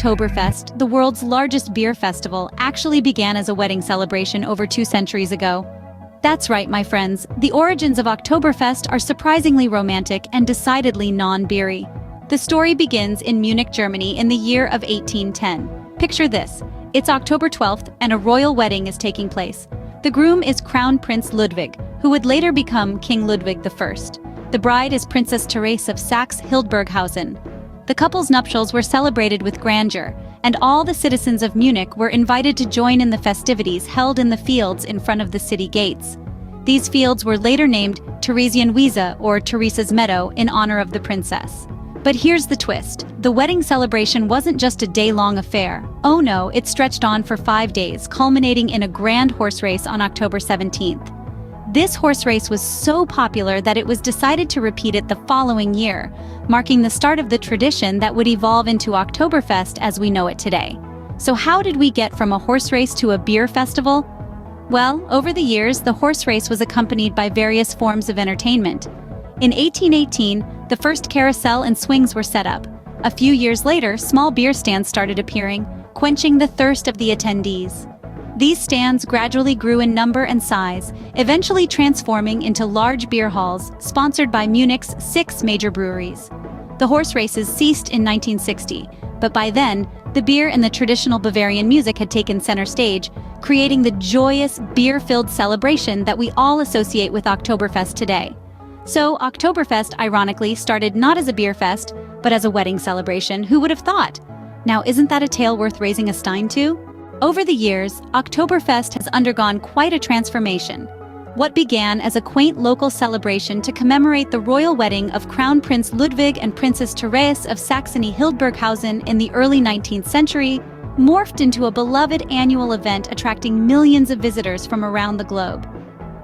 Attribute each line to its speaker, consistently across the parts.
Speaker 1: Octoberfest, the world's largest beer festival, actually began as a wedding celebration over 2 centuries ago. That's right, my friends, the origins of Oktoberfest are surprisingly romantic and decidedly non-beery. The story begins in Munich, Germany in the year of 1810. Picture this, it's October 12th and a royal wedding is taking place. The groom is Crown Prince Ludwig, who would later become King Ludwig I. The bride is Princess Therese of Saxe-Hildburghausen. The couple's nuptials were celebrated with grandeur, and all the citizens of Munich were invited to join in the festivities held in the fields in front of the city gates. These fields were later named Theresienwiese or Teresa's Meadow in honor of the princess. But here's the twist. The wedding celebration wasn't just a day-long affair. Oh no, it stretched on for 5 days, culminating in a grand horse race on October 17th. This horse race was so popular that it was decided to repeat it the following year, marking the start of the tradition that would evolve into Oktoberfest as we know it today. So how did we get from a horse race to a beer festival? Well, over the years, the horse race was accompanied by various forms of entertainment. In 1818, the first carousel and swings were set up. A few years later, small beer stands started appearing, quenching the thirst of the attendees. These stands gradually grew in number and size, eventually transforming into large beer halls sponsored by Munich's 6 major breweries. The horse races ceased in 1960, but by then, the beer and the traditional Bavarian music had taken center stage, creating the joyous, beer-filled celebration that we all associate with Oktoberfest today. So, Oktoberfest, ironically, started not as a beer fest, but as a wedding celebration. Who would have thought? Now, isn't that a tale worth raising a stein to? Over the years, Oktoberfest has undergone quite a transformation. What began as a quaint local celebration to commemorate the royal wedding of Crown Prince Ludwig and Princess Therese of Saxony-Hildburghausen in the early 19th century morphed into a beloved annual event attracting millions of visitors from around the globe.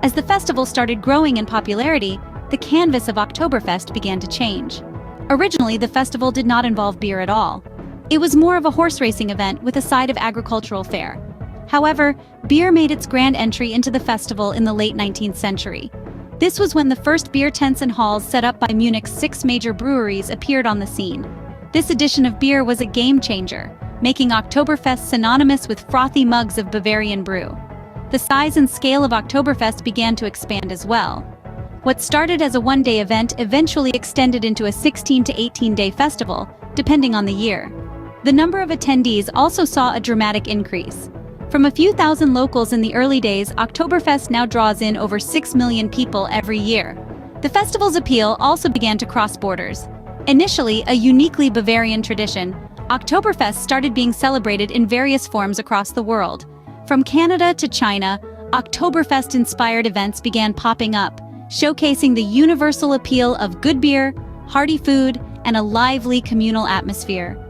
Speaker 1: As the festival started growing in popularity, the canvas of Oktoberfest began to change. Originally, the festival did not involve beer at all. It was more of a horse racing event with a side of agricultural fare. However, beer made its grand entry into the festival in the late 19th century. This was when the first beer tents and halls set up by Munich's 6 major breweries appeared on the scene. This addition of beer was a game changer, making Oktoberfest synonymous with frothy mugs of Bavarian brew. The size and scale of Oktoberfest began to expand as well. What started as a one-day event eventually extended into a 16 to 18-day festival, depending on the year. The number of attendees also saw a dramatic increase. From a few thousand locals in the early days, Oktoberfest now draws in over 6 million people every year. The festival's appeal also began to cross borders. Initially a uniquely Bavarian tradition, Oktoberfest started being celebrated in various forms across the world. From Canada to China, Oktoberfest-inspired events began popping up, showcasing the universal appeal of good beer, hearty food, and a lively communal atmosphere.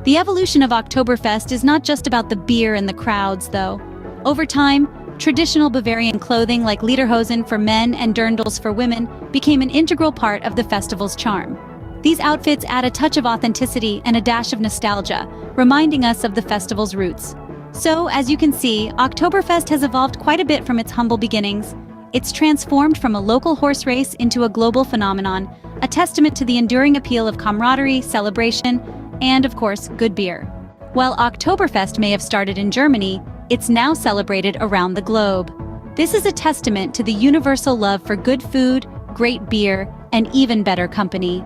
Speaker 1: The evolution of Oktoberfest is not just about the beer and the crowds, though. Over time, traditional Bavarian clothing like lederhosen for men and dirndls for women became an integral part of the festival's charm. These outfits add a touch of authenticity and a dash of nostalgia, reminding us of the festival's roots. So, as you can see, Oktoberfest has evolved quite a bit from its humble beginnings. It's transformed from a local horse race into a global phenomenon, a testament to the enduring appeal of camaraderie, celebration, and, of course, good beer. While Oktoberfest may have started in Germany, it's now celebrated around the globe. This is a testament to the universal love for good food, great beer, and even better company.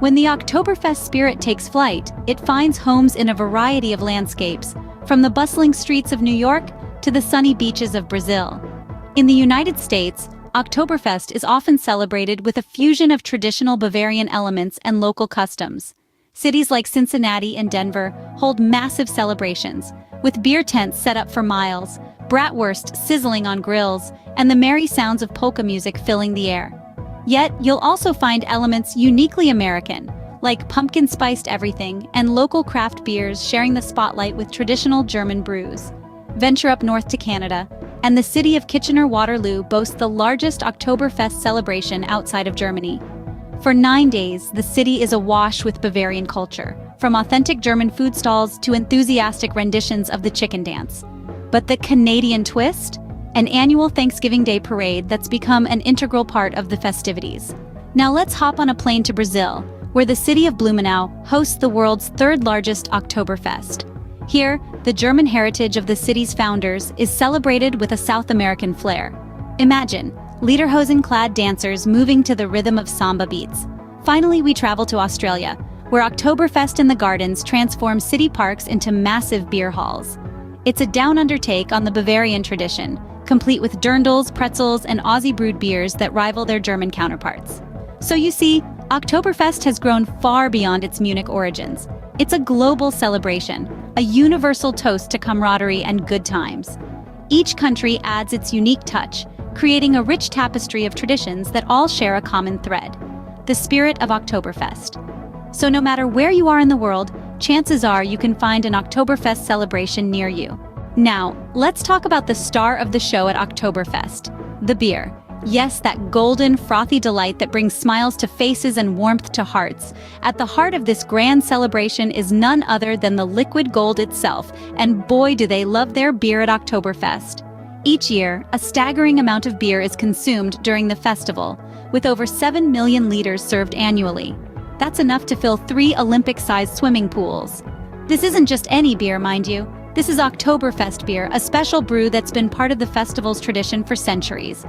Speaker 1: When the Oktoberfest spirit takes flight, it finds homes in a variety of landscapes, from the bustling streets of New York to the sunny beaches of Brazil. In the United States, Oktoberfest is often celebrated with a fusion of traditional Bavarian elements and local customs. Cities like Cincinnati and Denver hold massive celebrations, with beer tents set up for miles, bratwurst sizzling on grills, and the merry sounds of polka music filling the air. Yet, you'll also find elements uniquely American, like pumpkin-spiced everything and local craft beers sharing the spotlight with traditional German brews. Venture up north to Canada, and the city of Kitchener-Waterloo boasts the largest Oktoberfest celebration outside of Germany. For 9 days, the city is awash with Bavarian culture, from authentic German food stalls to enthusiastic renditions of the chicken dance. But the Canadian twist? An annual Thanksgiving Day parade that's become an integral part of the festivities. Now let's hop on a plane to Brazil, where the city of Blumenau hosts the world's third-largest Oktoberfest. Here, the German heritage of the city's founders is celebrated with a South American flair. Imagine lederhosen-clad dancers moving to the rhythm of samba beats. Finally, we travel to Australia, where Oktoberfest in the Gardens transforms city parks into massive beer halls. It's a down-under take on the Bavarian tradition, complete with dirndls, pretzels, and Aussie-brewed beers that rival their German counterparts. So you see, Oktoberfest has grown far beyond its Munich origins. It's a global celebration, a universal toast to camaraderie and good times. Each country adds its unique touch, creating a rich tapestry of traditions that all share a common thread: the spirit of Oktoberfest. So no matter where you are in the world, chances are you can find an Oktoberfest celebration near you. Now, let's talk about the star of the show at Oktoberfest: the beer. Yes, that golden, frothy delight that brings smiles to faces and warmth to hearts. At the heart of this grand celebration is none other than the liquid gold itself, and boy do they love their beer at Oktoberfest. Each year, a staggering amount of beer is consumed during the festival, with over 7 million liters served annually. That's enough to fill 3 Olympic-sized swimming pools. This isn't just any beer, mind you. This is Oktoberfest beer, a special brew that's been part of the festival's tradition for centuries.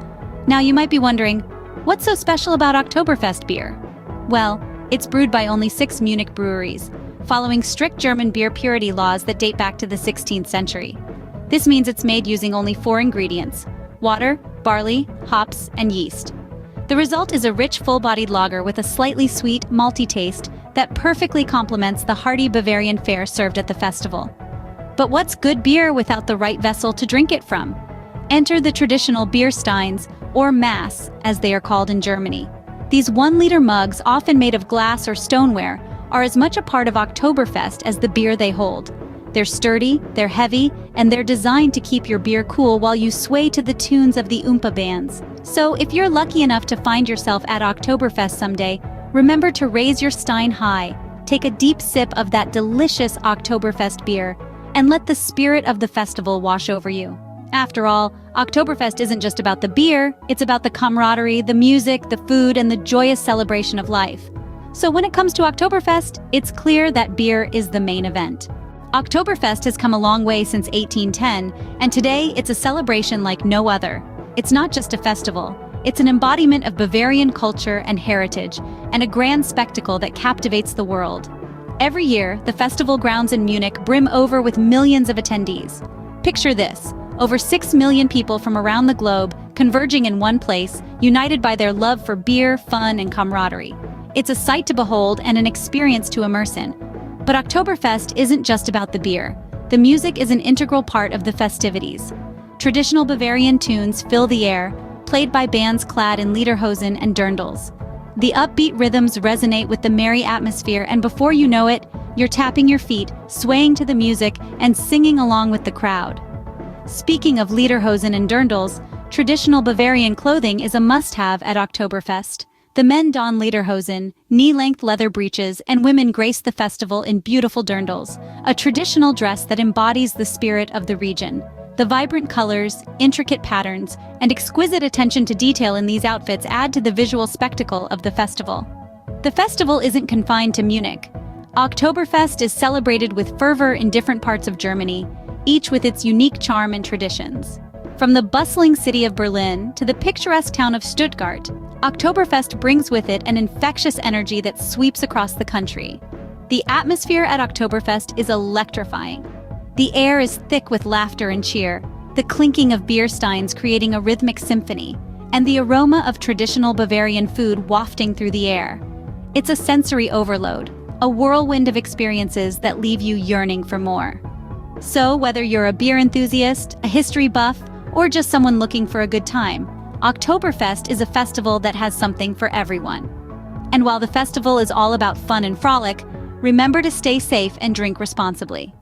Speaker 1: Now you might be wondering, what's so special about Oktoberfest beer? Well, it's brewed by only 6 Munich breweries, following strict German beer purity laws that date back to the 16th century. This means it's made using only 4 ingredients: water, barley, hops, and yeast. The result is a rich, full-bodied lager with a slightly sweet, malty taste that perfectly complements the hearty Bavarian fare served at the festival. But what's good beer without the right vessel to drink it from? Enter the traditional beer steins, or Mass, as they are called in Germany. These 1-liter mugs, often made of glass or stoneware, are as much a part of Oktoberfest as the beer they hold. They're sturdy, they're heavy, and they're designed to keep your beer cool while you sway to the tunes of the Oompa bands. So if you're lucky enough to find yourself at Oktoberfest someday, remember to raise your stein high, take a deep sip of that delicious Oktoberfest beer, and let the spirit of the festival wash over you. After all, Oktoberfest isn't just about the beer, it's about the camaraderie, the music, the food, and the joyous celebration of life. So when it comes to Oktoberfest, it's clear that beer is the main event. Oktoberfest has come a long way since 1810, and today it's a celebration like no other. It's not just a festival, it's an embodiment of Bavarian culture and heritage, and a grand spectacle that captivates the world. Every year, the festival grounds in Munich brim over with millions of attendees. Picture this: over 6 million people from around the globe converging in one place, united by their love for beer, fun, and camaraderie. It's a sight to behold and an experience to immerse in. But Oktoberfest isn't just about the beer. The music is an integral part of the festivities. Traditional Bavarian tunes fill the air, played by bands clad in lederhosen and dirndls. The upbeat rhythms resonate with the merry atmosphere, and before you know it, you're tapping your feet, swaying to the music, and singing along with the crowd. Speaking of lederhosen and dirndls, traditional Bavarian clothing is a must-have at Oktoberfest. The men don lederhosen, knee-length leather breeches, and women grace the festival in beautiful dirndls, a traditional dress that embodies the spirit of the region. The vibrant colors, intricate patterns, and exquisite attention to detail in these outfits add to the visual spectacle of the festival. The festival isn't confined to Munich. Oktoberfest is celebrated with fervor in different parts of Germany, each with its unique charm and traditions. From the bustling city of Berlin to the picturesque town of Stuttgart, Oktoberfest brings with it an infectious energy that sweeps across the country. The atmosphere at Oktoberfest is electrifying. The air is thick with laughter and cheer, the clinking of beer steins creating a rhythmic symphony, and the aroma of traditional Bavarian food wafting through the air. It's a sensory overload, a whirlwind of experiences that leave you yearning for more. So whether you're a beer enthusiast, a history buff, or just someone looking for a good time, Oktoberfest is a festival that has something for everyone. And while the festival is all about fun and frolic, remember to stay safe and drink responsibly.